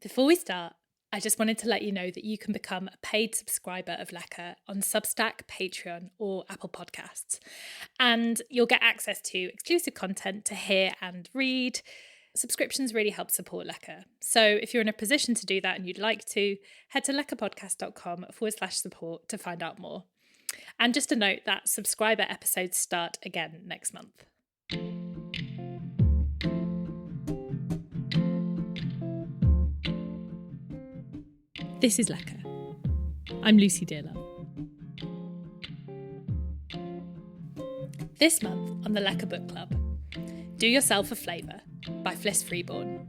Before we start, I just wanted to let you know that you can become a paid subscriber of Lecker on Substack, Patreon, or Apple Podcasts. And you'll get access to exclusive content to hear and read. Subscriptions really help support Lecker. So if you're in a position to do that and you'd like to, head to leckerpodcast.com/support to find out more. And just a note that subscriber episodes start again next month. This is Lecker. I'm Lucy Dearlove. This month on the Lecker Book Club, Do Yourself A Flavour by Fliss Freeborn.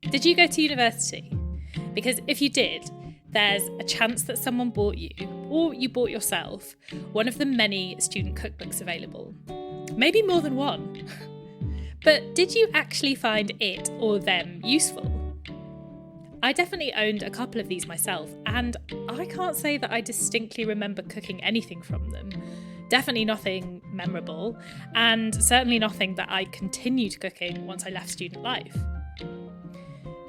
Did you go to university? Because if you did, there's a chance that someone bought you, or you bought yourself, one of the many student cookbooks available. Maybe more than one. But did you actually find it or them useful? I definitely owned a couple of these myself, and I can't say that I distinctly remember cooking anything from them. Definitely nothing memorable, and certainly nothing that I continued cooking once I left student life.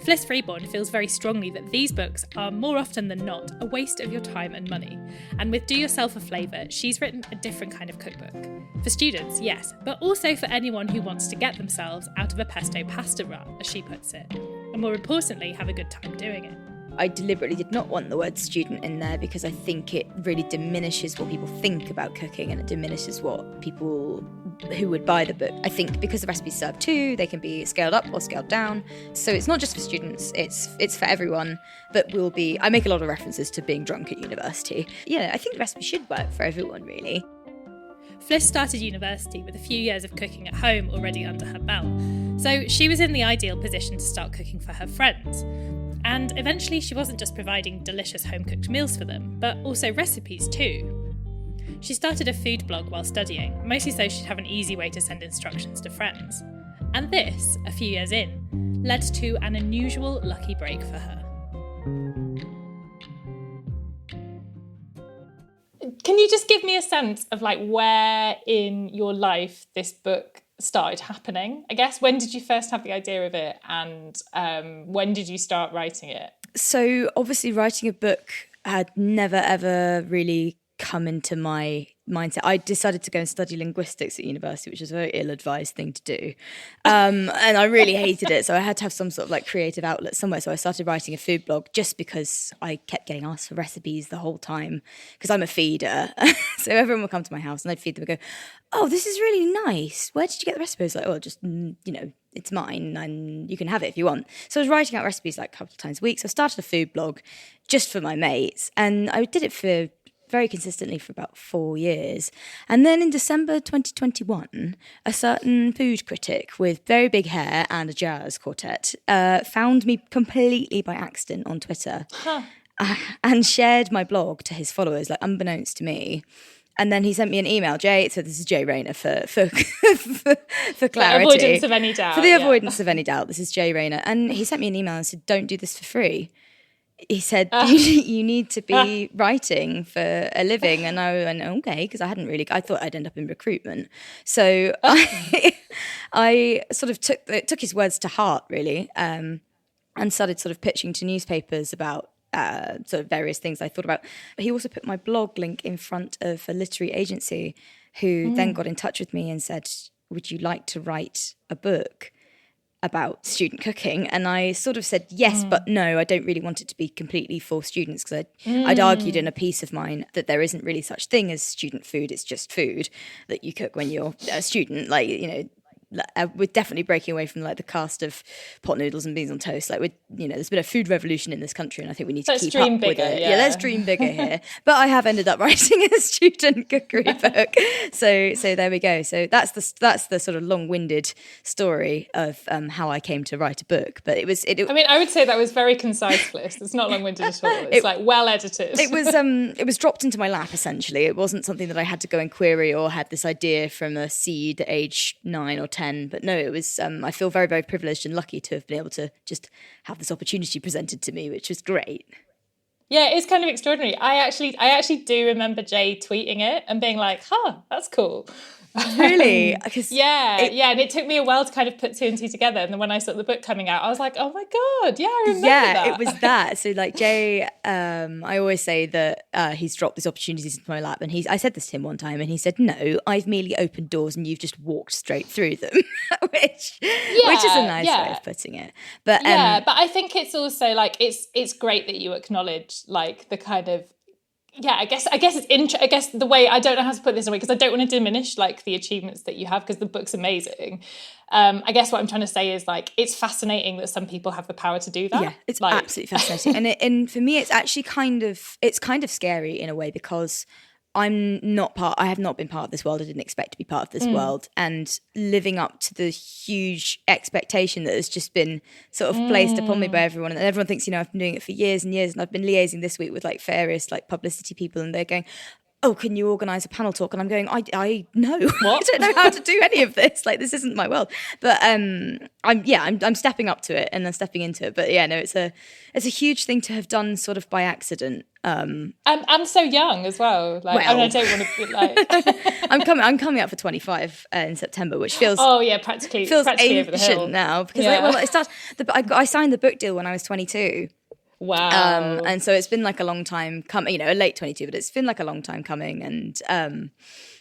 Fliss Freeborn feels very strongly that these books are more often than not a waste of your time and money. And with Do Yourself A Flavour, she's written a different kind of cookbook. For students, yes, but also for anyone who wants to get themselves out of a pesto pasta rut, as she puts it. And more importantly, have a good time doing it. I deliberately did not want the word student in there because I think it really diminishes what people think about cooking, and it diminishes what people who would buy the book. I think because the recipes serve two, they can be scaled up or scaled down. So it's not just for students, it's for everyone. But I make a lot of references to being drunk at university. Yeah, I think the recipe should work for everyone, really. Fliss started university with a few years of cooking at home already under her belt. So she was in the ideal position to start cooking for her friends. And eventually she wasn't just providing delicious home-cooked meals for them, but also recipes too. She started a food blog while studying, mostly so she'd have an easy way to send instructions to friends. And this, a few years in, led to an unusual lucky break for her. Can you just give me a sense of where in your life this book started happening? I guess, when did you first have the idea of it, and when did you start writing it? So obviously writing a book had never ever really come into my mindset. I decided to go and study linguistics at university, which is a very ill-advised thing to do. And I really hated it. So I had to have some sort of creative outlet somewhere. So I started writing a food blog just because I kept getting asked for recipes the whole time, because I'm a feeder. So everyone would come to my house and I'd feed them and go, "Oh, this is really nice. Where did you get the recipe?" I was like, "Oh, just, it's mine and you can have it if you want." So I was writing out recipes a couple of times a week. So I started a food blog just for my mates, and I did it for very consistently for about 4 years. And then in December 2021, a certain food critic with very big hair and a jazz quartet found me completely by accident on Twitter and shared my blog to his followers, unbeknownst to me. And then he sent me an email, Jay. So this is Jay Rayner for clarity. For avoidance of any doubt. For the avoidance of any doubt, this is Jay Rayner. And he sent me an email and said, "Don't do this for free." He said, you need to be writing for a living. And I went, okay, because I thought I'd end up in recruitment. So I sort of took his words to heart, really, and started sort of pitching to newspapers about sort of various things I thought about. But he also put my blog link in front of a literary agency who then got in touch with me and said, "Would you like to write a book about student cooking?" And I sort of said yes, but no, I don't really want it to be completely for students, because I'd argued in a piece of mine that there isn't really such thing as student food. It's just food that you cook when you're a student. We're definitely breaking away from the cast of pot noodles and beans on toast. There's been a food revolution in this country, and I think we need to keep up with it. Yeah, let's dream bigger here. But I have ended up writing a student cookery book, so there we go. So that's the sort of long-winded story of how I came to write a book. But I would say that was very concise, Fliss. It's not long-winded at all. It's well edited. It was dropped into my lap essentially. It wasn't something that I had to go and query or had this idea from a seed at age 9 or 10. But no, it was. I feel very, very privileged and lucky to have been able to just have this opportunity presented to me, which was great. Yeah, it's kind of extraordinary. I actually do remember Jay tweeting it and being like, "Huh, that's cool." Really? Because and it took me a while to kind of put two and two together. And then when I saw the book coming out, I was like, oh my God, yeah, I remember that. It was that. So like Jay, I always say that he's dropped these opportunities into my lap, and I said this to him one time, and he said, no, I've merely opened doors and you've just walked straight through them, which is a nice way of putting it. But but I think it's also like, it's great that you acknowledge like the kind of, I guess it's I guess the way, I don't know how to put this away because I don't want to diminish like the achievements that you have because the book's amazing. I guess what I'm trying to say is like, it's fascinating that some people have the power to do that. Yeah, it's like, absolutely fascinating. And for me, it's actually kind of scary in a way because I have not been part of this world. I didn't expect to be part of this world, and living up to the huge expectation that has just been sort of placed upon me by everyone. And everyone thinks, I've been doing it for years and years, and I've been liaising this week with like various like publicity people, and they're going, oh, can you organise a panel talk? And I'm going, I know. What? I don't know how to do any of this. Like, this isn't my world. But I'm stepping up to it and then stepping into it. But it's a huge thing to have done sort of by accident. And so young as well. Like, I don't want to be like I'm coming up for 25 in September, which feels practically ancient over the hill now because it starts. I signed the book deal when I was 22. Wow. And so it's been like a long time coming, a late 22, but it's been like a long time coming. And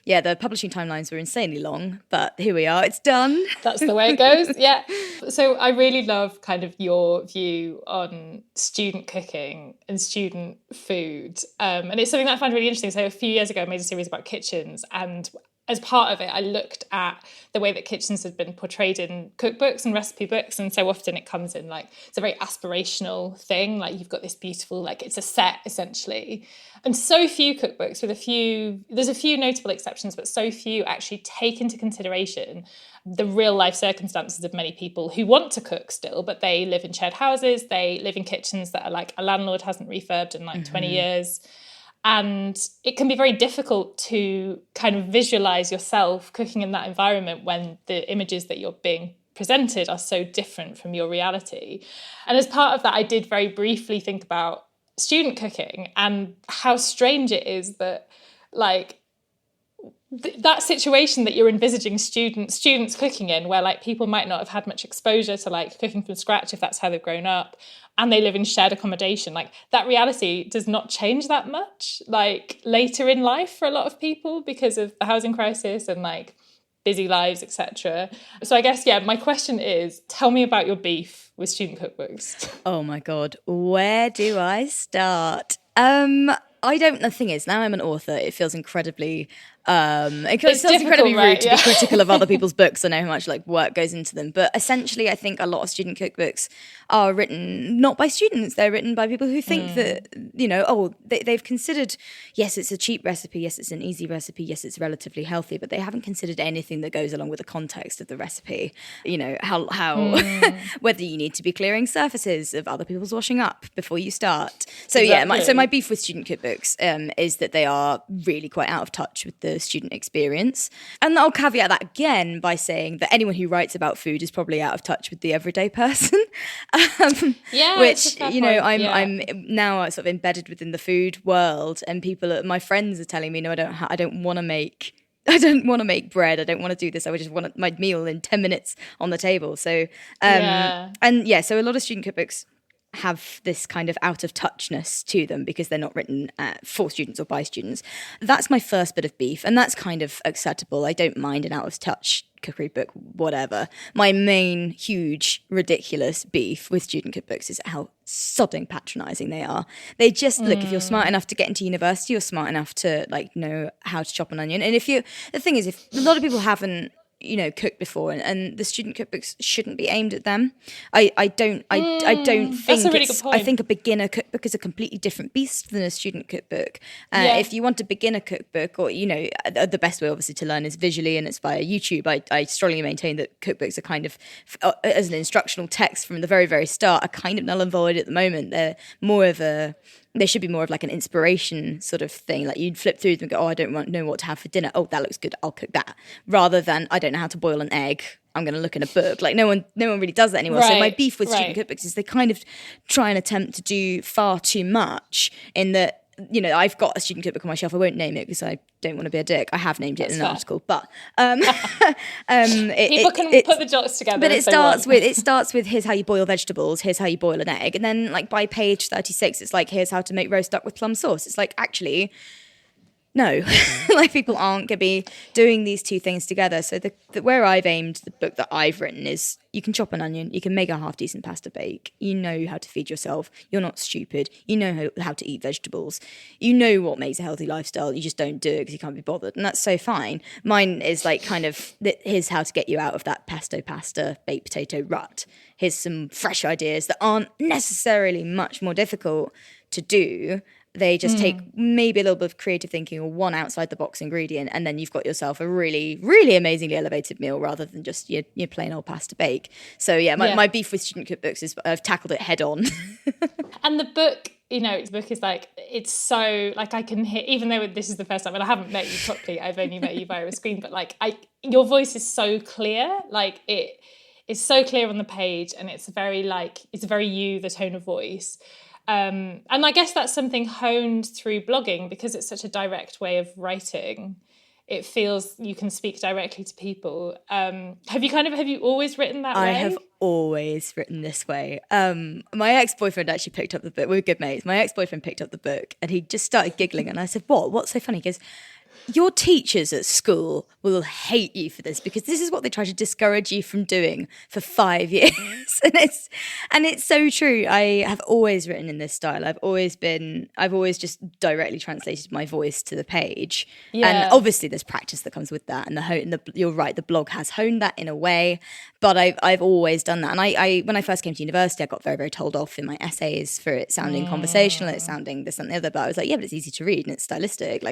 the publishing timelines were insanely long, but here we are, it's done. That's the way it goes. Yeah. So I really love kind of your view on student cooking and student food. And it's something that I find really interesting. So a few years ago, I made a series about kitchens, and as part of it, I looked at the way that kitchens had been portrayed in cookbooks and recipe books. And so often it comes in like, it's a very aspirational thing. Like you've got this beautiful, like it's a set essentially. And so few cookbooks there's a few notable exceptions, but so few actually take into consideration the real life circumstances of many people who want to cook still, but they live in shared houses. They live in kitchens that are like a landlord hasn't refurbed in like 20 years. And it can be very difficult to kind of visualize yourself cooking in that environment when the images that you're being presented are so different from your reality. And as part of that, I did very briefly think about student cooking and how strange it is that like that situation that you're envisaging students cooking in, where like people might not have had much exposure to like cooking from scratch if that's how they've grown up, and they live in shared accommodation, like that reality does not change that much like later in life for a lot of people because of the housing crisis and like busy lives, etc. So I guess my question is, tell me about your beef with student cookbooks. Oh my God, where do I start? The thing is, now I'm an author, it feels incredibly incredibly rude to be critical of other people's books. I know how much like work goes into them, but essentially I think a lot of student cookbooks are written not by students, they're written by people who think that they've considered, yes, it's a cheap recipe, yes, it's an easy recipe, yes, it's relatively healthy, but they haven't considered anything that goes along with the context of the recipe. How whether you need to be clearing surfaces of other people's washing up before you start. So exactly. My beef with student cookbooks is that they are really quite out of touch with the student experience. And I'll caveat that again by saying that anyone who writes about food is probably out of touch with the everyday person. Which I'm now sort of embedded within the food world, and my friends are telling me, no, I don't want to make bread. I don't want to do this. I would just want my meal in 10 minutes on the table. So so a lot of student cookbooks have this kind of out of touchness to them because they're not written for students or by students. That's my first bit of beef, and that's kind of acceptable. I don't mind an out of touch cookery book, whatever. My main huge ridiculous beef with student cookbooks is how sodding patronising they are. They just look, if you're smart enough to get into university, you're smart enough to like know how to chop an onion. And the thing is, if a lot of people haven't cooked before, and the student cookbooks shouldn't be aimed at them. I don't think that's a really good point. I think a beginner cookbook is a completely different beast than a student cookbook. If you want a beginner cookbook, or the best way obviously to learn is visually, and it's via YouTube. I strongly maintain that cookbooks are kind of as an instructional text from the very, very start are kind of null and void at the moment. They should be more of like an inspiration sort of thing. Like you'd flip through them and go, oh, I don't know what to have for dinner. Oh, that looks good, I'll cook that. Rather than, I don't know how to boil an egg, I'm going to look in a book. Like no one really does that anymore. Right. So my beef with student cookbooks is they kind of try and attempt to do far too much, in that you know, I've got a student cookbook on my shelf. I won't name it because I don't want to be a dick. I have named it in an article, but people can put the dots together. But it starts with here's how you boil vegetables, here's how you boil an egg, and then like by page 36, it's like here's how to make roast duck with plum sauce. It's like actually. No, like people aren't going to be doing these two things together. So where I've aimed the book that I've written is you can chop an onion, you can make a half decent pasta bake, you know how to feed yourself, you're not stupid, you know how to eat vegetables, you know what makes a healthy lifestyle, you just don't do it because you can't be bothered, and that's so fine. Mine is like kind of here's how to get you out of that pesto pasta baked potato rut. Here's some fresh ideas that aren't necessarily much more difficult to do. They just take maybe a little bit of creative thinking or one outside the box ingredient, and then you've got yourself a really, really amazingly elevated meal rather than just your plain old pasta bake. So my beef with student cookbooks is I've tackled it head on. And the book, you know, the book is like, it's so like I can hear, even though this is the first time and I haven't met you properly, I've only met you via a screen, but like your voice is so clear, like it is so clear on the page, and it's very you, the tone of voice. And I guess that's something honed through blogging because it's such a direct way of writing. It feels you can speak directly to people. Have you always written that way? I have always written this way. My ex-boyfriend actually picked up the book. We were good mates. My ex-boyfriend picked up the book and he just started giggling. And I said, What's so funny? He goes, your teachers at school will hate you for this because this is what they try to discourage you from doing for 5 years. and it's so true. I have always written in this style. I've always just directly translated my voice to the page. Yeah. And obviously there's practice that comes with that. And you're right, the blog has honed that in a way, but I've always done that. And I when I first came to university, I got very, very told off in my essays for it sounding conversational, it sounding this and the other, but I was like, yeah, but it's easy to read and it's stylistic.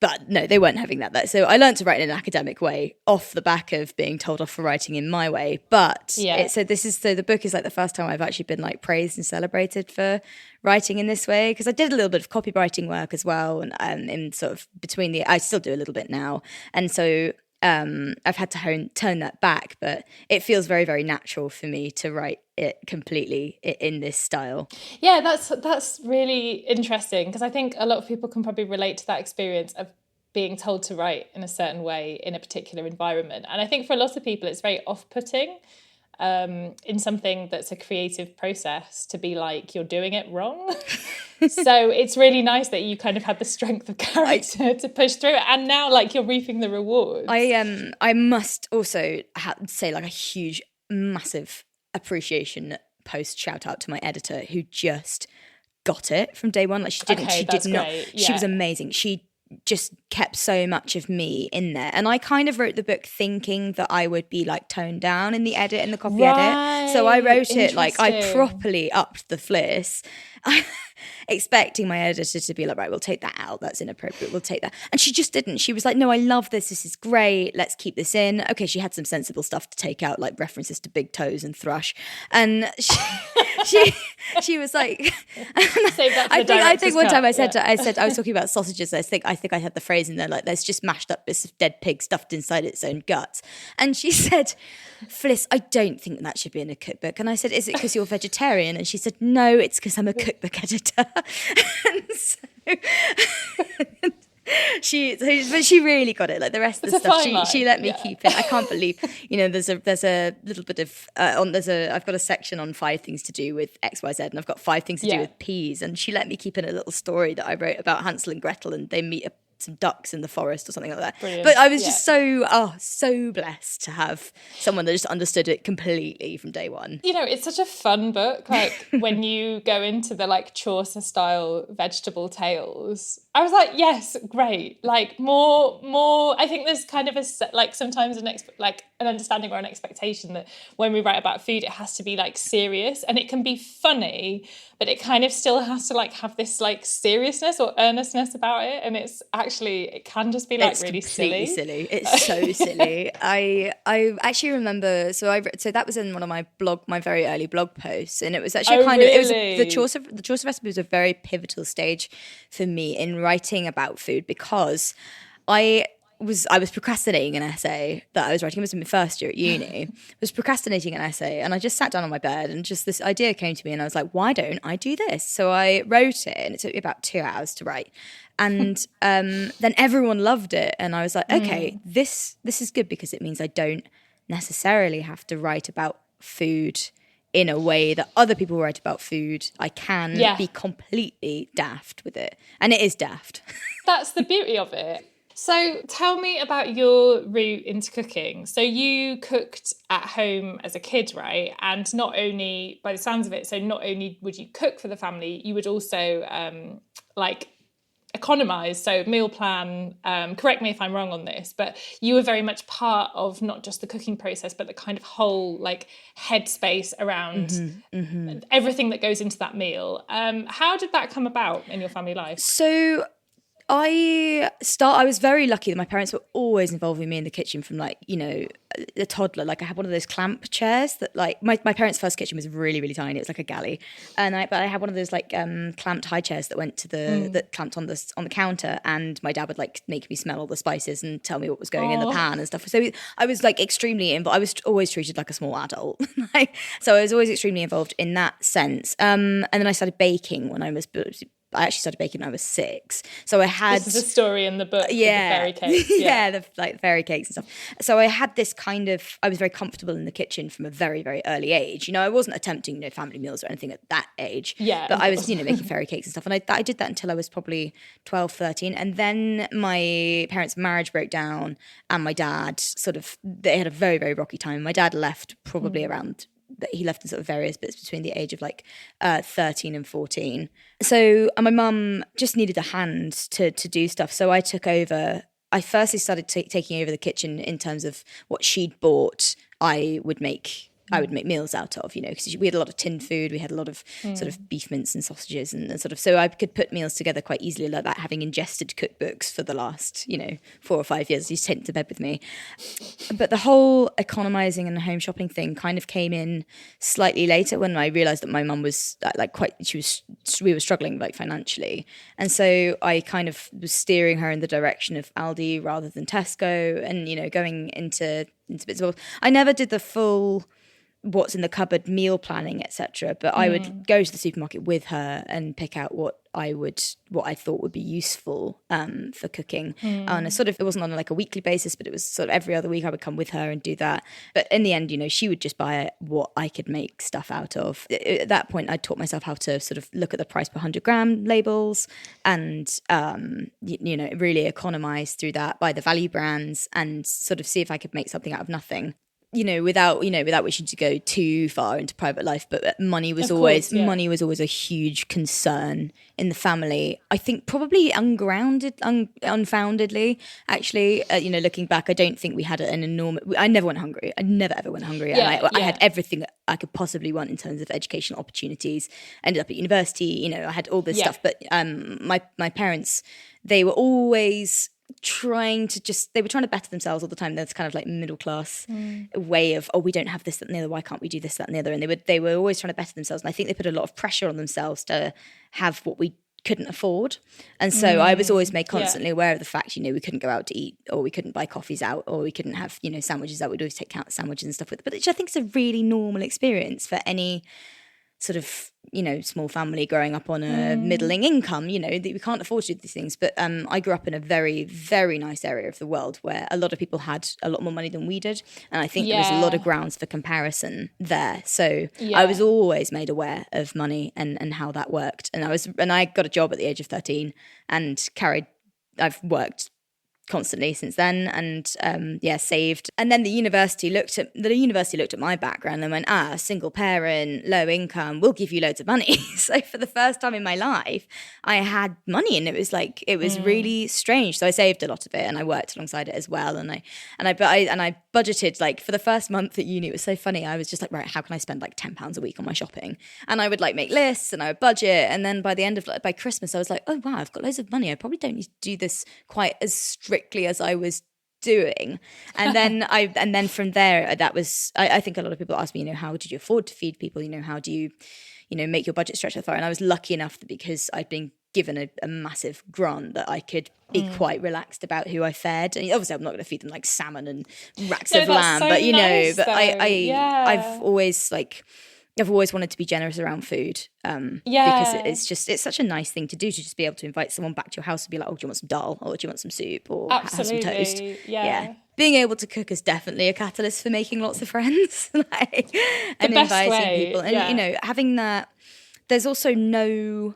But no, they weren't having that. So I learned to write in an academic way off the back of being told off for writing in my way. But so the book is like the first time I've actually been like praised and celebrated for writing in this way, because I did a little bit of copywriting work as well, and in sort of I still do a little bit now, and so I've had to turn that back, but it feels very, very natural for me to write it completely in this style. Yeah, that's really interesting, because I think a lot of people can probably relate to that experience of being told to write in a certain way in a particular environment. And I think for a lot of people it's very off-putting in something that's a creative process to be like, you're doing it wrong. So it's really nice that you kind of had the strength of character to push through it, and now like you're reaping the rewards. I must also say like a huge, massive appreciation post shout out to my editor, who just got it from day one. Like she did not. Great. Yeah. She was amazing. She just kept so much of me in there, and I kind of wrote the book thinking that I would be like toned down in the edit and the copy edit. So I wrote it like I properly upped the Fliss, expecting my editor to be like, right, we'll take that out, that's inappropriate, we'll take that. And she just didn't. She was like, no, I love this is great, let's keep this in. Okay, she had some sensible stuff to take out, like references to big toes and thrush, and she was like, I think one time I said I was talking about sausages, I think I had the phrase in there like, there's just mashed up bits of dead pig stuffed inside its own guts. And she said, Fliss, I don't think that should be in a cookbook. And I said, is it because you're vegetarian? And she said, no, it's because I'm a cookbook editor. And so she really got it. Like the rest of the stuff, she let me keep it. I can't believe, there's a little bit of I've got a section on 5 things to do with XYZ, and I've got 5 things to do with peas, and she let me keep in a little story that I wrote about Hansel and Gretel, and they meet some ducks in the forest or something like that. Brilliant. But I was just so blessed to have someone that just understood it completely from day one. It's such a fun book. Like when you go into the like Chaucer style vegetable tales, I was like, yes, great. Like more. I think there's kind of sometimes an understanding or an expectation that when we write about food, it has to be like serious, and it can be funny, but it kind of still has to like have this like seriousness or earnestness about it, and it can just be like it's really silly. It's so silly. I actually remember. So that was in one of my very early blog posts, and it was actually the Chaucer recipe was a very pivotal stage for me in writing about food, because I I was procrastinating an essay that I was writing. It was in my first year at uni. I was procrastinating an essay, and I just sat down on my bed, and just this idea came to me, and I was like, why don't I do this? So I wrote it, and it took me about 2 hours to write. And then everyone loved it, and I was like, okay, this is good, because it means I don't necessarily have to write about food in a way that other people write about food. I can be completely daft with it, and it is daft. That's the beauty of it. So tell me about your route into cooking. So you cooked at home as a kid, right? And not only, by the sounds of it, so not only would you cook for the family, you would also economise, so meal plan, correct me if I'm wrong on this, but you were very much part of not just the cooking process, but the kind of whole like headspace around everything that goes into that meal. How did that come about in your family life? So I was very lucky that my parents were always involving me in the kitchen from like, you know, a toddler. Like I had one of those clamp chairs that like my parents' first kitchen was really, really tiny. It was like a galley. But I had one of those like clamped high chairs that went to that clamped on the counter, and my dad would like make me smell all the spices and tell me what was going in the pan and stuff. So I was like extremely involved. I was always treated like a small adult. So I was always extremely involved in that sense. And then I started baking I actually started baking when I was 6. So I had... This is a story in the book with the fairy cakes. Yeah, the fairy cakes and stuff. So I had this kind of... I was very comfortable in the kitchen from a very, very early age. You know, I wasn't attempting, you know, family meals or anything at that age. Yeah. But I was, you know, making fairy cakes and stuff. And I did that until I was probably 12, 13. And then my parents' marriage broke down, and my dad they had a very, very rocky time. My dad left probably around... He left in sort of various bits between the age of like 13 and 14. So and my mum just needed a hand to do stuff. So I took over. I firstly started taking over the kitchen in terms of what she'd bought. I would make meals out of, you know, because we had a lot of tinned food. We had a lot of sort of beef mince and sausages and sort of, so I could put meals together quite easily like that, having ingested cookbooks for the last, you know, 4 or 5 years. He's taken to bed with me. But the whole economising and the home shopping thing kind of came in slightly later, when I realised that my mum was we were struggling like financially. And so I kind of was steering her in the direction of Aldi rather than Tesco, and, you know, going into bits of, I never did the full what's in the cupboard meal planning, etc., but I would go to the supermarket with her and pick out what I thought would be useful for cooking on a sort of, it wasn't on like a weekly basis, but it was sort of every other week I would come with her and do that. But in the end, you know, she would just buy what I could make stuff out of. At that point I taught myself how to sort of look at the price per 100 gram labels and you know, really economize through that, buy the value brands and sort of see if I could make something out of nothing. You know, without wishing to go too far into private life, but money was always a huge concern in the family. I think probably unfoundedly, actually. You know, looking back, I don't think we had an enormous. I never went hungry. I never ever went hungry, and I had everything that I could possibly want in terms of educational opportunities. Ended up at university. You know, I had all this stuff, but my parents, they were always trying to better themselves all the time. There's kind of like middle class way of, we don't have this, that and the other, why can't we do this, that and the other, and they were always trying to better themselves, and I think they put a lot of pressure on themselves to have what we couldn't afford. And so I was always made constantly aware of the fact, you know, we couldn't go out to eat, or we couldn't buy coffees out, or we couldn't have, you know, sandwiches out. We'd always take out sandwiches and stuff with it, but which I think is a really normal experience for any sort of, you know, small family growing up on a middling income. You know, that we can't afford to do these things. But I grew up in a very, very nice area of the world where a lot of people had a lot more money than we did, and I think there was a lot of grounds for comparison there. So I was always made aware of money and how that worked. And I got a job at the age of 13 and I've worked constantly since then, and saved. And then the university looked at my background and went, single parent, low income, we'll give you loads of money. So for the first time in my life, I had money, and it was really strange. So I saved a lot of it, and I worked alongside it as well. And I budgeted, like, for the first month at uni. It was so funny. I was just like, right, how can I spend like £10 a week on my shopping? And I would like make lists and I would budget. And then by Christmas, I was like, oh wow, I've got loads of money. I probably don't need to do this quite as strictly as I was doing. And then from there, that was, I think a lot of people ask me, you know, how did you afford to feed people? You know, how do you, you know, make your budget stretch that far? And I was lucky enough that because I'd been given a massive grant that I could be quite relaxed about who I fed. And obviously I'm not going to feed them like salmon and racks of lamb, so but nice, but yeah. I've always wanted to be generous around food, because it's such a nice thing to do, to just be able to invite someone back to your house and be like, oh, do you want some dal, or do you want some soup, or have some toast? Yeah. Being able to cook is definitely a catalyst for making lots of friends, like, and best inviting way, people, and having that. There's also no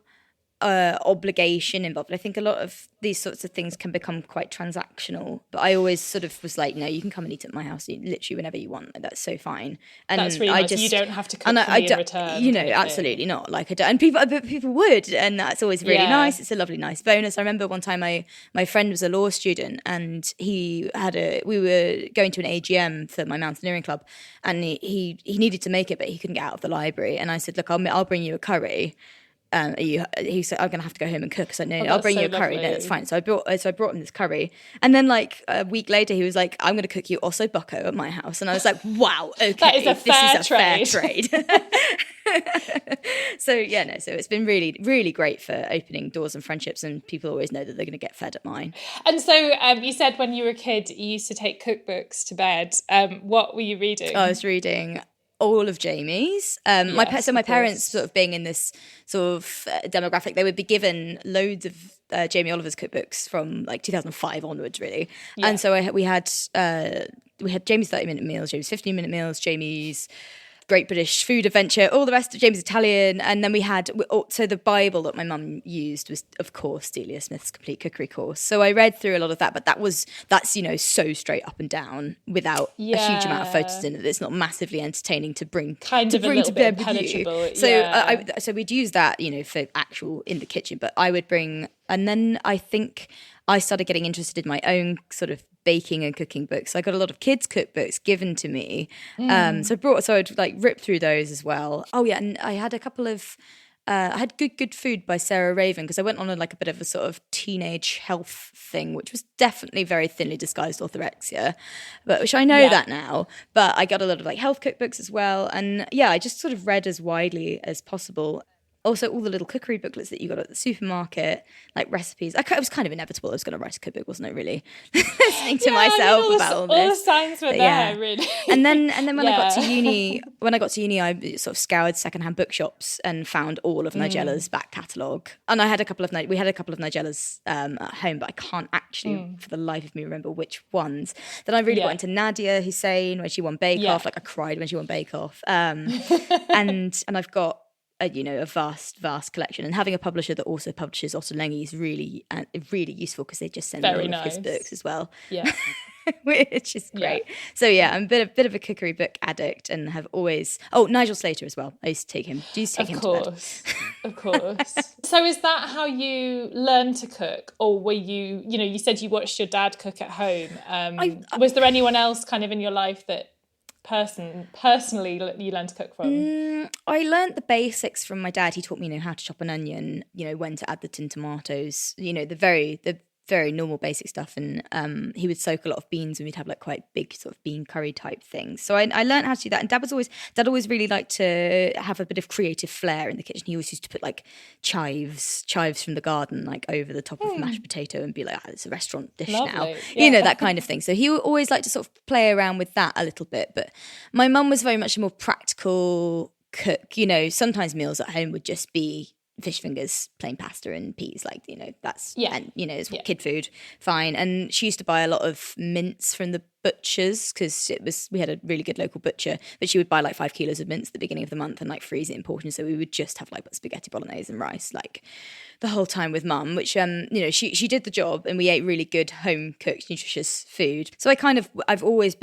obligation involved. I think a lot of these sorts of things can become quite transactional, but I always sort of was like, no, you can come and eat at my house literally whenever you want. Like, that's so fine. And that's really nice. You don't have to cook for me in return. Absolutely not. Like, I don't, and people would, and that's always really nice. It's a lovely, nice bonus. I remember one time my friend was a law student, and we were going to an AGM for my mountaineering club, and he needed to make it, but he couldn't get out of the library. And I said, look, I'll bring you a curry. He said, I'm going to have to go home and cook. So no, I'll bring you a curry. No, that's fine. So I brought him this curry. And then like a week later, he was like, I'm going to cook you osso bucco at my house. And I was like, wow, okay. That is a fair trade. So it's been really, really great for opening doors and friendships, and people always know that they're going to get fed at mine. And so you said when you were a kid, you used to take cookbooks to bed. What were you reading? I was reading all of Jamie's. My parents, sort of being in this sort of demographic, they would be given loads of Jamie Oliver's cookbooks from like 2005 onwards, really. Yeah. And so we had Jamie's 30-minute meals, Jamie's 15-minute meals, Jamie's Great British Food Adventure, all the rest of James Italian. And then we had, so the Bible that my mum used was, of course, Delia Smith's Complete Cookery Course. So I read through a lot of that, but that's so straight up and down without a huge amount of photos in it. It's not massively entertaining to bring kind of a little bit impenetrable. So we'd use that, for actual in the kitchen, but I would bring, and then I think I started getting interested in my own sort of baking and cooking books. I got a lot of kids' cookbooks given to me. So I'd like rip through those as well. Oh yeah, and I had a couple of I had Good Food by Sarah Raven, because I went on a bit of a sort of teenage health thing, which was definitely very thinly disguised orthorexia, but which I know that now. But I got a lot of like health cookbooks as well, and I just sort of read as widely as possible. Also, all the little cookery booklets that you got at the supermarket, like recipes. It was kind of inevitable I was going to write a cookbook, wasn't it, really? Listening to myself about all this. All the signs were there, really. And then when I got to uni, I sort of scoured secondhand bookshops and found all of Nigella's back catalogue. And we had a couple of Nigella's at home, but I can't actually, for the life of me, remember which ones. Then I really got into Nadia Hussein when she won Bake Off. Like, I cried when she won Bake Off. And I've got a vast collection, and having a publisher that also publishes Ottolenghi is really really useful, because they just send me all of his books as well, which is great. So I'm a bit of a cookery book addict, and have always Nigel Slater as well. I used to take him to bed. Of course. So is that how you learned to cook, or were you you said you watched your dad cook at home? Was there anyone else kind of in your life that personally you learned to cook from? I learned the basics from my dad. He taught me how to chop an onion, when to add the tin tomatoes, the very normal basic stuff. And he would soak a lot of beans, and we'd have like quite big sort of bean curry type things. So I learned how to do that. And Dad always really liked to have a bit of creative flair in the kitchen. He always used to put like chives from the garden like over the top of mashed potato, and be like, it's a restaurant dish now. That kind of thing. So he always liked to sort of play around with that a little bit. But my mum was very much a more practical cook. Sometimes meals at home would just be fish fingers, plain pasta and peas, that's and it's kid food, fine. And she used to buy a lot of mince from the butchers, because we had a really good local butcher, but she would buy like 5 kilos of mince at the beginning of the month and like freeze it in portions, so we would just have like spaghetti bolognese and rice like the whole time with mum, which she did the job, and we ate really good home cooked nutritious food. So I've always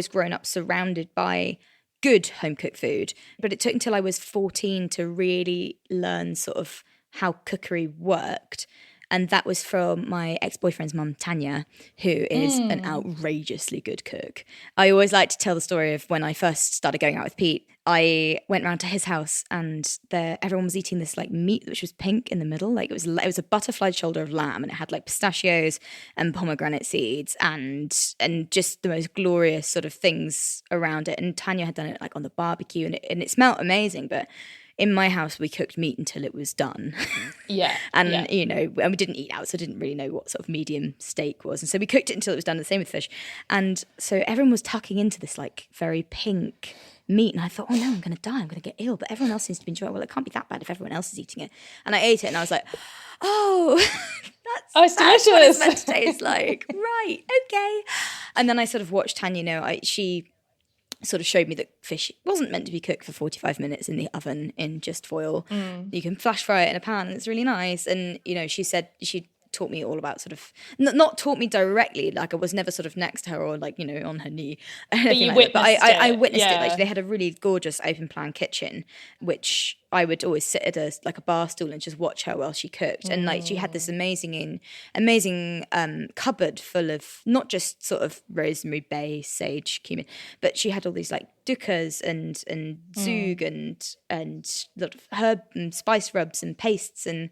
grown up surrounded by good home cooked food, but it took until I was 14 to really learn sort of how cookery worked. And that was from my ex-boyfriend's mum, Tanya, who is an outrageously good cook. I always like to tell the story of when I first started going out with Pete. I went round to his house, and everyone was eating this like meat which was pink in the middle. Like it was a butterfly shoulder of lamb, and it had like pistachios and pomegranate seeds and just the most glorious sort of things around it. And Tanya had done it like on the barbecue, and it smelled amazing, but in my house, we cooked meat until it was done. Yeah. And, you know, and we didn't eat out, so I didn't really know what sort of medium steak was. And so we cooked it until it was done, the same with fish. And so everyone was tucking into this like very pink meat. And I thought, oh no, I'm going to die. I'm going to get ill. But everyone else seems to be enjoying it. Well, it can't be that bad if everyone else is eating it. And I ate it and I was like, oh, it's delicious. What it's meant to taste like. Right, okay. And then I sort of watched Tanya, you know, she sort of showed me that fish wasn't meant to be cooked for 45 minutes in the oven in just foil. You can flash fry it in a pan and it's really nice. And, you know, she said she taught me all about sort of, not taught me directly, like I was never sort of next to her or like, you know, on her knee. But you witnessed it. I witnessed it. Like they had a really gorgeous open plan kitchen, which I would always sit at a bar stool and just watch her while she cooked. And like she had this amazing cupboard full of not just sort of rosemary, bay, sage, cumin, but she had all these like dukkahs and zug and sort of herb and spice rubs and pastes and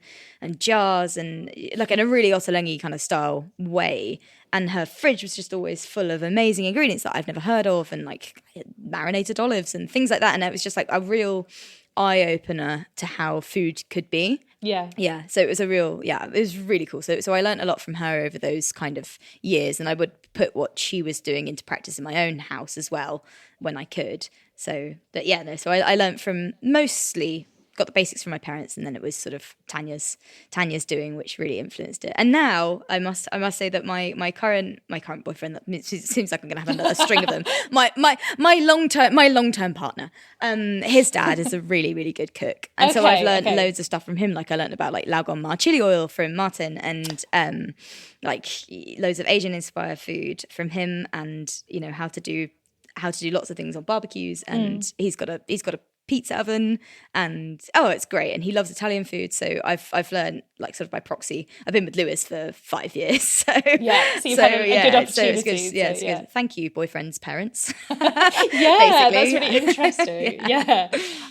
jars and like in a really Ottolenghi kind of style way. And her fridge was just always full of amazing ingredients that I've never heard of and like marinated olives and things like that. And it was just like a real eye-opener to how food could be. Yeah. So it was it was really cool. So I learned a lot from her over those kind of years, and I would put what she was doing into practice in my own house as well when I could. So I learned from mostly, got the basics from my parents, and then it was sort of Tanya's doing, which really influenced it. And now I must say that my current boyfriend, it seems like I'm going to have a string of them. My long term partner, his dad is a really, really good cook, and so I've learned loads of stuff from him. Like I learned about like Lao Gong Ma chili oil from Martin, and like loads of Asian inspired food from him, and you know how to do lots of things on barbecues, and he's got a pizza oven, and it's great, and he loves Italian food, so I've learned like sort of by proxy. I've been with Lewis for 5 years, so you've had a good opportunity. So it's good. It's good. Thank you, boyfriend's parents. That's really interesting.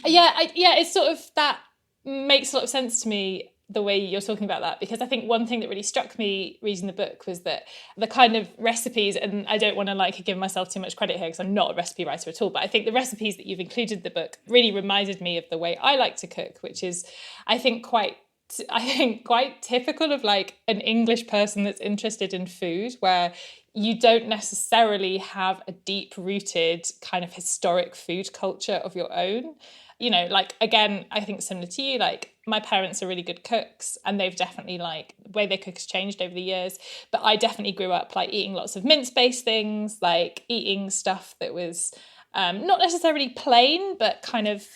It's sort of, that makes a lot of sense to me, the way you're talking about that, because I think one thing that really struck me reading the book was that the kind of recipes, and I don't want to like give myself too much credit here because I'm not a recipe writer at all, but I think the recipes that you've included in the book really reminded me of the way I like to cook, which is I think quite typical of like an English person that's interested in food, where you don't necessarily have a deep-rooted kind of historic food culture of your own. You know, like, again, I think similar to you, like my parents are really good cooks, and they've definitely, like, the way they cook has changed over the years. But I definitely grew up like eating lots of mince-based things, like eating stuff that was not necessarily plain, but kind of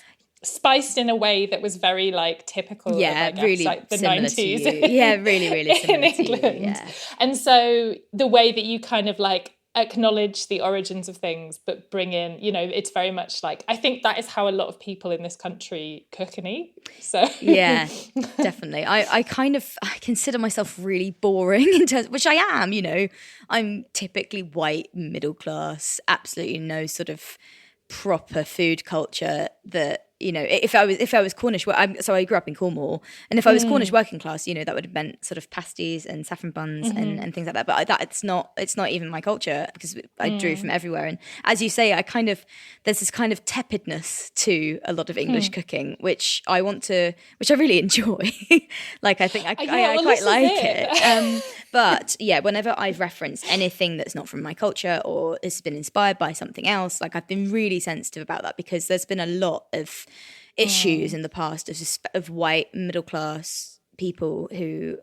spiced in a way that was very like typical of, I guess, really like the similar 90s. to you. Yeah, really, really similar in England. To you, yeah. And so the way that you kind of like acknowledge the origins of things, but bring in, you know, it's very much like, I think that is how a lot of people in this country cook and eat. So yeah, definitely. I consider myself really boring in terms, which I am, you know. I'm typically white, middle class, absolutely no sort of proper food culture that, you know, if I was Cornish, so I grew up in Cornwall, and if I was Cornish working class, you know, that would have meant sort of pasties and saffron buns and things like that. But it's not even my culture, because I drew from everywhere. And as you say, there's this kind of tepidness to a lot of English cooking, which I really enjoy. Like I think I quite like it. But yeah, whenever I've referenced anything that's not from my culture or has been inspired by something else, like I've been really sensitive about that, because there's been a lot of issues in the past of white middle class people who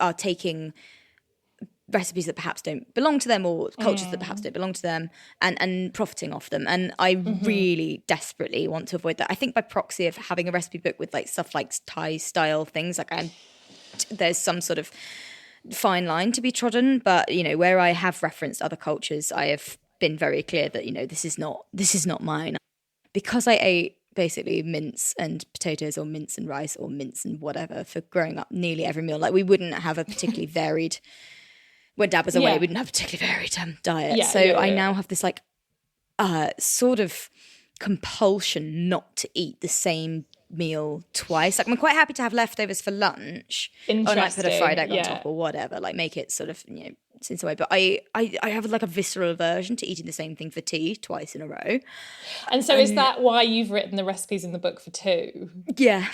are taking recipes that perhaps don't belong to them, or cultures that perhaps don't belong to them, and profiting off them. And I really desperately want to avoid that. I think by proxy of having a recipe book with like stuff like Thai style things, like there's some sort of fine line to be trodden. But you know, where I have referenced other cultures, I have been very clear that, you know, this is not mine. Because I ate basically mince and potatoes, or mince and rice, or mince and whatever for growing up nearly every meal. Like we wouldn't have a particularly varied, when Dad was away, we didn't have a particularly varied diet. I now have this like sort of compulsion not to eat the same meal twice. Like I'm quite happy to have leftovers for lunch, or I might put a fried egg on top or whatever, like make it sort of, you know, since a way, but I have like a visceral aversion to eating the same thing for tea twice in a row. And so is that why you've written the recipes in the book for two? Yeah.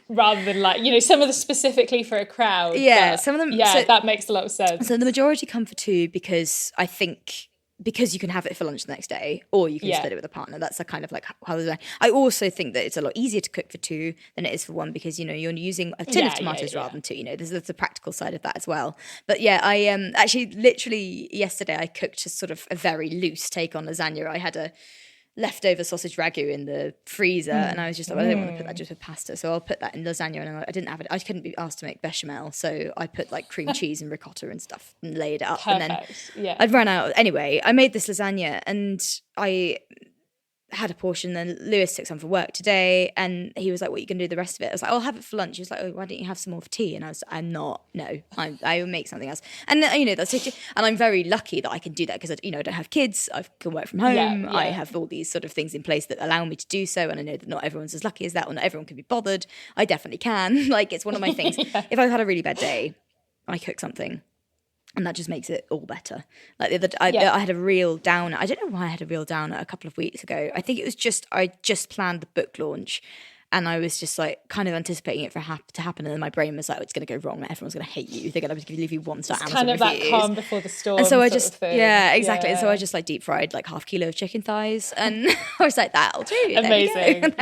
Rather than like, you know, some of them specifically for a crowd. Yeah, some of them. Yeah, that makes a lot of sense. So the majority come for two because I think because you can have it for lunch the next day, or you can split it with a partner. That's a kind of like how I also think that it's a lot easier to cook for two than it is for one, because, you know, you're using a tin of tomatoes rather than two. You know, there's the practical side of that as well. But yeah, I actually literally yesterday I cooked just sort of a very loose take on lasagna. I had a leftover sausage ragu in the freezer, and I was just like, well, I don't want to put that just with pasta, so I'll put that in lasagna. And I didn't have it. I couldn't be asked to make bechamel, so I put like cream cheese and ricotta and stuff and laid it up. Perfect. And then I'd run out anyway. I made this lasagna and I had a portion. Then Lewis took some for work today, and he was like, "What are you gonna do the rest of it?" I was like, "I'll have it for lunch." He was like, "Oh, why don't you have some more for tea?" And I was, "I'm not. No, I will make something else." And you know, that's it. And I'm very lucky that I can do that because, you know, I don't have kids. I can work from home. I have all these sort of things in place that allow me to do so. And I know that not everyone's as lucky as that, or not everyone can be bothered. I definitely can. Like, it's one of my things. If I've had a really bad day, I cook something. And that just makes it all better. Like I had a real downer. I don't know why I had a real downer a couple of weeks ago. I think it was I just planned the book launch, and I was just like kind of anticipating it to happen. And then my brain was like, oh, it's going to go wrong. Everyone's going to hate you. They're going to leave you one-star Amazon reviews. Kind of that calm before the storm. And so I just, exactly. And so I just like deep fried like half kilo of chicken thighs, and I was like, that'll do. Amazing.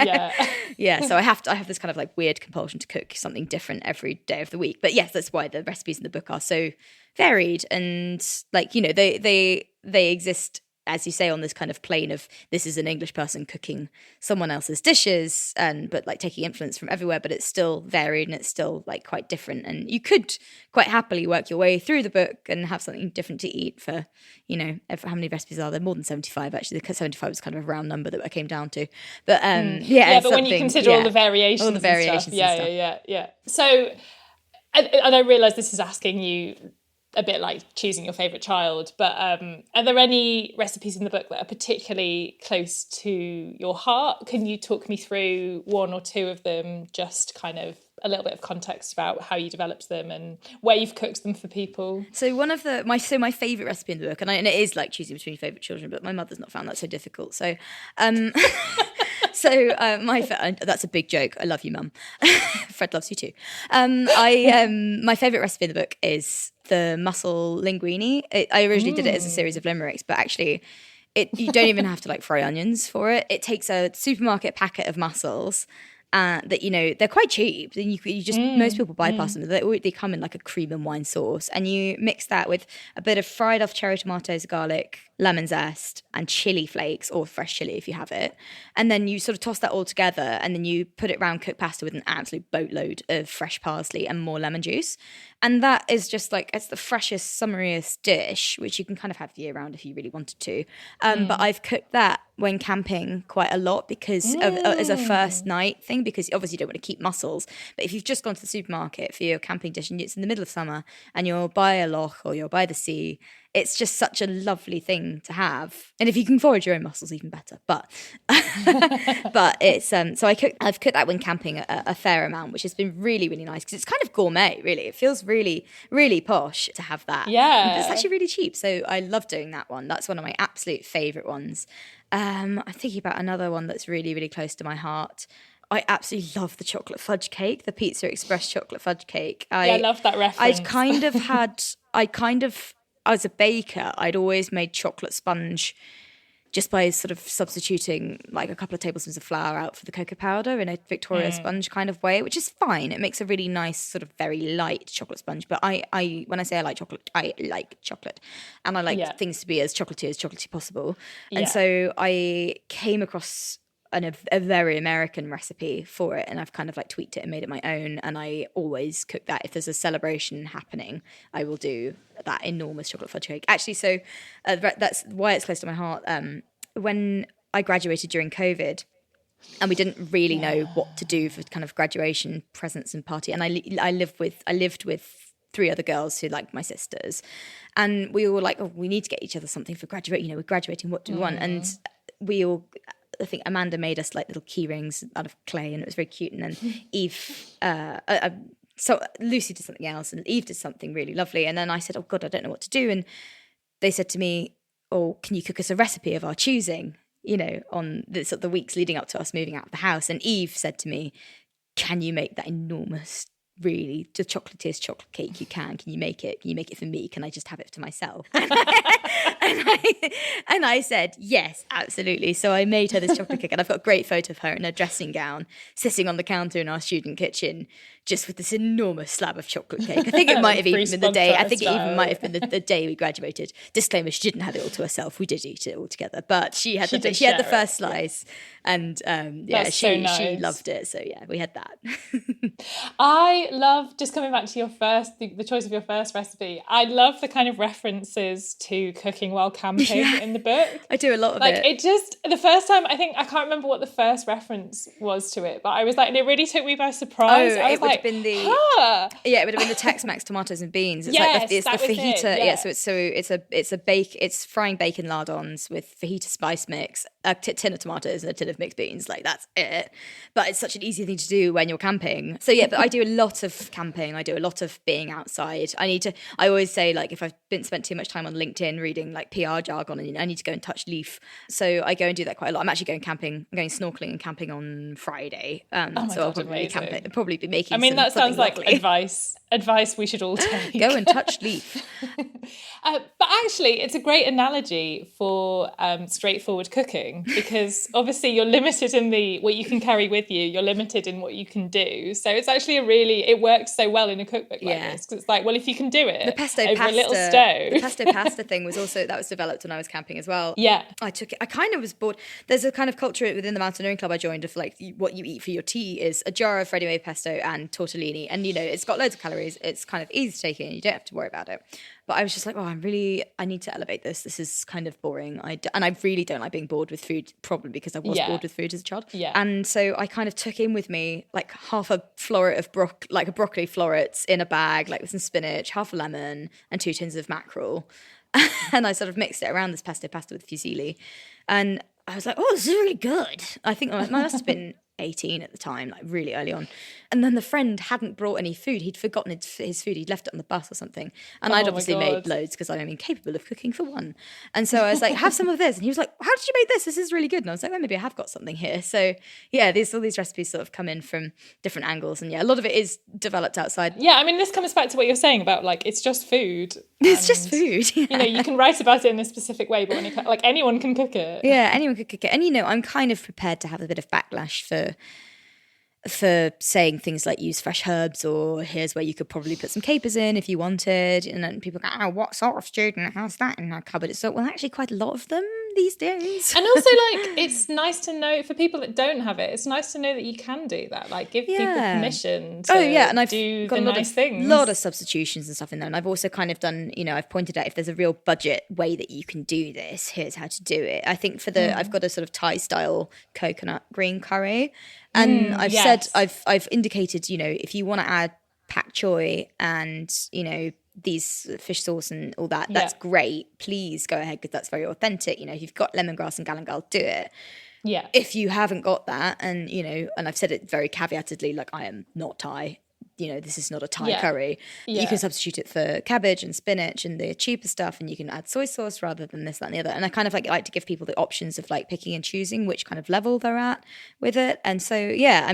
Yeah. So I have this kind of like weird compulsion to cook something different every day of the week. But yes, that's why the recipes in the book are so varied, and like, you know, they exist, as you say, on this kind of plane of this is an English person cooking someone else's dishes, but like taking influence from everywhere, but it's still varied and it's still like quite different. And you could quite happily work your way through the book and have something different to eat for, you know, how many recipes are there? More than 75 actually. 75 was kind of a round number that I came down to. But but when you consider all the variations, and stuff. Yeah. So, and I realise this is asking you a bit like choosing your favourite child, but are there any recipes in the book that are particularly close to your heart? Can you talk me through one or two of them, just kind of a little bit of context about how you developed them and where you've cooked them for people? So one of my favourite recipe in the book, and it is like choosing between favourite children, but my mother's not found that so difficult. So that's a big joke. I love you, Mum. Fred loves you too. My favourite recipe in the book is the mussel linguine. I originally did it as a series of limericks, but actually you don't even have to like fry onions for it. It takes a supermarket packet of mussels that, you know, they're quite cheap. And you just most people bypass them. They come in like a cream and wine sauce, and you mix that with a bit of fried off cherry tomatoes, garlic, lemon zest, and chili flakes, or fresh chili if you have it. And then you sort of toss that all together, and then you put it around cooked pasta with an absolute boatload of fresh parsley and more lemon juice. And that is just like, it's the freshest, summariest dish, which you can kind of have year round if you really wanted to. But I've cooked that when camping quite a lot because as a first night thing, because obviously you don't want to keep mussels. But if you've just gone to the supermarket for your camping dish and it's in the middle of summer and you're by a loch or you're by the sea, it's just such a lovely thing to have. And if you can forage your own mussels, even better. But it's so I've cooked that when camping a fair amount, which has been really, really nice because it's kind of gourmet, really. It feels really, really posh to have that. Yeah. It's actually really cheap. So I love doing that one. That's one of my absolute favourite ones. I'm thinking about another one that's really, really close to my heart. I absolutely love the chocolate fudge cake, the Pizza Express chocolate fudge cake. I love that reference. As a baker, I'd always made chocolate sponge just by sort of substituting like a couple of tablespoons of flour out for the cocoa powder in a Victoria sponge kind of way, which is fine. It makes a really nice sort of very light chocolate sponge. But I when I say I like chocolate, and I like things to be as chocolatey possible. And so I came across a very American recipe for it, and I've kind of like tweaked it and made it my own. And I always cook that. If there's a celebration happening, I will do that enormous chocolate fudge cake. Actually, so that's why it's close to my heart. When I graduated during COVID, and we didn't really know what to do for kind of graduation presents and party, and I lived with 3 other girls who like my sisters, and we were like, oh, we need to get each other something for graduate. You know, we're graduating. What do we want? And we all. I think Amanda made us like little key rings out of clay, and it was very cute. And then Eve, so Lucy did something else and Eve did something really lovely. And then I said, oh God, I don't know what to do. And they said to me, oh, can you cook us a recipe of our choosing, on the sort of the weeks leading up to us moving out of the house? And Eve said to me, can you make that enormous, really, the chocolatiest chocolate cake you can? Can you make it? Can you make it for me? Can I just have it to myself? And I said, yes, absolutely. So I made her this chocolate cake, and I've got a great photo of her in her dressing gown, sitting on the counter in our student kitchen, just with this enormous slab of chocolate cake. I think it might have even been the day. I think it even might have been the day we graduated. Disclaimer: she didn't have it all to herself. We did eat it all together, but she had the first slice, and she loved it. So yeah, we had that. I love, just coming back to the choice of your first recipe. I love the kind of references to cooking while camping in the book. I do a lot of it. It just, the first time, I can't remember what the first reference was to it, but I was like, and it really took me by surprise. I was like, it would have been the Tex-Mex tomatoes and beans. It's it's the fajita. Yeah, it's frying bacon lardons with fajita spice mix, a tin of tomatoes and a tin of mixed beans. Like, that's it. But it's such an easy thing to do when you're camping. So yeah, but I do a lot of camping. I do a lot of being outside. I always say, like, if I've spent too much time on LinkedIn reading like PR jargon, and I need to go and touch leaf. So I go and do that quite a lot. I'm actually going camping. I'm going snorkeling and camping on Friday. I'll probably be making. That sounds like advice we should all take. Go and touch leaf. But actually, it's a great analogy for straightforward cooking, because obviously you're limited in what you can carry with you. You're limited in what you can do. So it's actually it works so well in a cookbook like this, because it's like, well, if you can do it, the pesto over pasta, a little stove. The pesto pasta thing was developed when I was camping as well. Yeah, I kind of was bored. There's a kind of culture within the mountaineering club I joined of like, what you eat for your tea is a jar of ready-made pesto and tortellini, and it's got loads of calories. It's kind of easy to take in. You don't have to worry about it. But I was just like, I need to elevate this. This is kind of boring. And I really don't like being bored with food, probably because I was bored with food as a child. Yeah. And so I kind of took in with me like half a floret of a broccoli florets in a bag, like with some spinach, half a lemon, and 2 tins of mackerel. And I sort of mixed it around this pesto pasta with fusilli. And I was like, oh, this is really good. I think I must have been 18 at the time, like really early on. And then the friend hadn't brought any food. He'd forgotten his food. He'd left it on the bus or something. And I'd obviously made loads because I'm incapable of cooking for one. And so I was like, have some of this. And he was like, how did you make this? This is really good. And I was like, well, maybe I have got something here. So yeah, all these recipes sort of come in from different angles. And yeah, a lot of it is developed outside. Yeah, this comes back to what you're saying about, like, it's just food. It's just food. Yeah. You can write about it in a specific way, but when anyone can cook it. Yeah, anyone could cook it. And I'm kind of prepared to have a bit of backlash for saying things like use fresh herbs, or here's where you could probably put some capers in if you wanted. And then people go, oh, what sort of student has that in their cupboard? It's like, well, actually quite a lot of them these days. And also, like, it's nice to know, for people that don't have it, it's nice to know that you can do that. Like, give people permission to and I've do got the nice things. A lot of substitutions and stuff in there. And I've also kind of done, I've pointed out, if there's a real budget way that you can do this, here's how to do it. I think I've got a sort of Thai style coconut green curry. And I've indicated, if you want to add pak choy and, these fish sauce and all that, that's great. Please go ahead, because that's very authentic. If you've got lemongrass and galangal, do it. Yeah. If you haven't got that, and, and I've said it very caveatedly, like, I am not Thai. This is not a Thai curry. Yeah. You can substitute it for cabbage and spinach and the cheaper stuff, and you can add soy sauce rather than this, that, and the other. And I kind of like to give people the options of like picking and choosing which kind of level they're at with it. And so, yeah,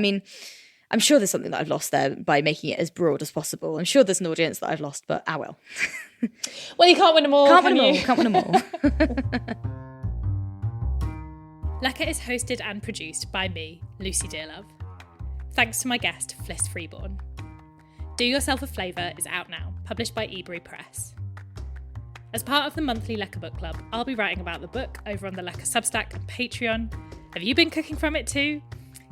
I'm sure there's something that I've lost there by making it as broad as possible. I'm sure there's an audience that I've lost, but well. Well, you can't win them all, Can't win them all. Lecker is hosted and produced by me, Lucy Dearlove. Thanks to my guest, Fliss Freeborn. Do Yourself A Flavour is out now, published by Ebury Press. As part of the monthly Lecker Book Club, I'll be writing about the book over on the Lecker Substack and Patreon. Have you been cooking from it too?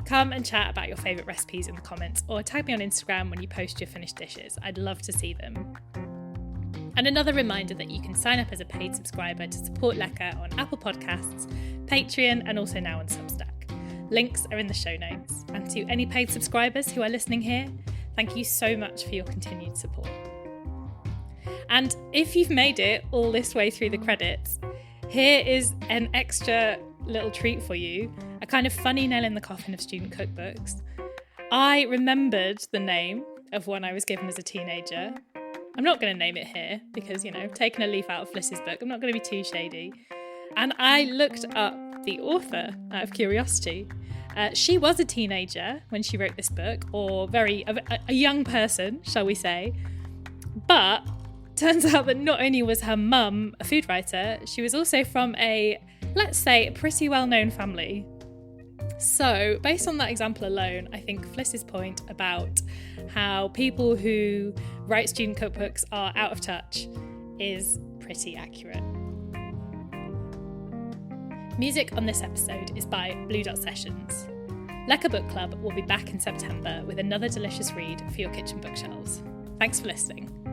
Come and chat about your favourite recipes in the comments, or tag me on Instagram when you post your finished dishes. I'd love to see them. And another reminder that you can sign up as a paid subscriber to support Lecker on Apple Podcasts, Patreon, and also now on Substack. Links are in the show notes. And to any paid subscribers who are listening here, thank you so much for your continued support. And if you've made it all this way through the credits, here is an extra little treat for you, a kind of funny nail in the coffin of student cookbooks. I remembered the name of one I was given as a teenager. I'm not going to name it here because, taking a leaf out of Fliss's book, I'm not going to be too shady. And I looked up the author out of curiosity. She was a teenager when she wrote this book, or a young person, shall we say. But turns out that not only was her mum a food writer, she was also from let's say, a pretty well-known family. So, based on that example alone, I think Fliss's point about how people who write student cookbooks are out of touch is pretty accurate. Music on this episode is by Blue Dot Sessions. Lecker Book Club will be back in September with another delicious read for your kitchen bookshelves. Thanks for listening.